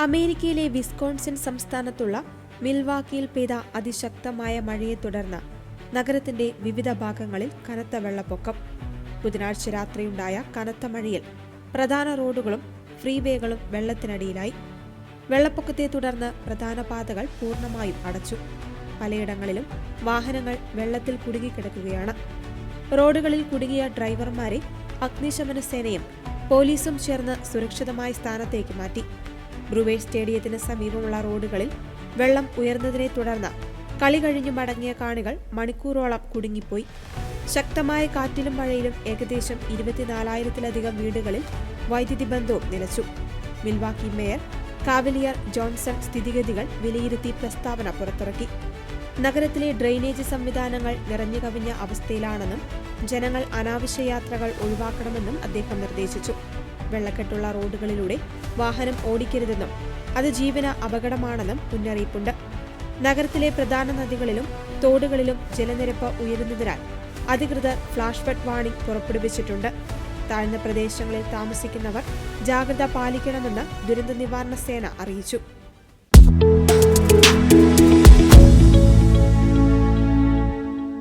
അമേരിക്കയിലെ വിസ്കോൺസിൻ സംസ്ഥാനത്തുള്ള മിൽവാക്കിയിൽ പെയ്ത അതിശക്തമായ മഴയെ തുടർന്ന് നഗരത്തിന്റെ വിവിധ ഭാഗങ്ങളിൽ കനത്ത വെള്ളപ്പൊക്കം. ബുധനാഴ്ച രാത്രിയുണ്ടായ കനത്ത മഴയിൽ പ്രധാന റോഡുകളും ഫ്രീവേകളും വെള്ളത്തിനടിയിലായി. വെള്ളപ്പൊക്കത്തെ തുടർന്ന് പ്രധാന പാതകൾ പൂർണ്ണമായും അടച്ചു. പലയിടങ്ങളിലും വാഹനങ്ങൾ വെള്ളത്തിൽ കുടുങ്ങിക്കിടക്കുകയാണ്. റോഡുകളിൽ കുടുങ്ങിയ ഡ്രൈവർമാരെ അഗ്നിശമന സേനയും പോലീസും ചേർന്ന് സുരക്ഷിതമായ സ്ഥാനത്തേക്ക് മാറ്റി. ബ്രൂവേഴ്സ് സ്റ്റേഡിയത്തിന് സമീപമുള്ള റോഡുകളിൽ വെള്ളം ഉയർന്നതിനെ തുടർന്ന് കളി കഴിഞ്ഞു മടങ്ങിയ കാണികൾ മണിക്കൂറോളം കുടുങ്ങിപ്പോയി. ശക്തമായ കാറ്റിലും മഴയിലും ഏകദേശം 24,000-ലധികം വീടുകളിൽ വൈദ്യുതി ബന്ധവും നിലച്ചു. മിൽവാക്കി മേയർ കാവലിയർ ജോൺസൺ സ്ഥിതിഗതികൾ വിലയിരുത്തി പ്രസ്താവന പുറത്തിറക്കി. നഗരത്തിലെ ഡ്രെയിനേജ് സംവിധാനങ്ങൾ നിറഞ്ഞുകവിഞ്ഞ അവസ്ഥയിലാണെന്നും ജനങ്ങൾ അനാവശ്യ യാത്രകൾ ഒഴിവാക്കണമെന്നും അദ്ദേഹം നിർദ്ദേശിച്ചു. വെള്ളക്കെട്ടുള്ള റോഡുകളിലൂടെ വാഹനം ഓടിക്കരുതെന്നും അത് ജീവന് അപകടമാണെന്നും മുന്നറിയിപ്പുണ്ട്. നഗരത്തിലെ പ്രധാന നദികളിലും തോടുകളിലും ജലനിരപ്പ് ഉയരുന്നതിനാൽ അധികൃതർ ഫ്ലാഷ് ഫ്ലഡ് വാർണിംഗ് പുറപ്പെടുവിച്ചിട്ടുണ്ട്. താഴ്ന്ന പ്രദേശങ്ങളിൽ താമസിക്കുന്നവർ ജാഗ്രത പാലിക്കണമെന്ന് ദുരന്ത നിവാരണ സേന അറിയിച്ചു.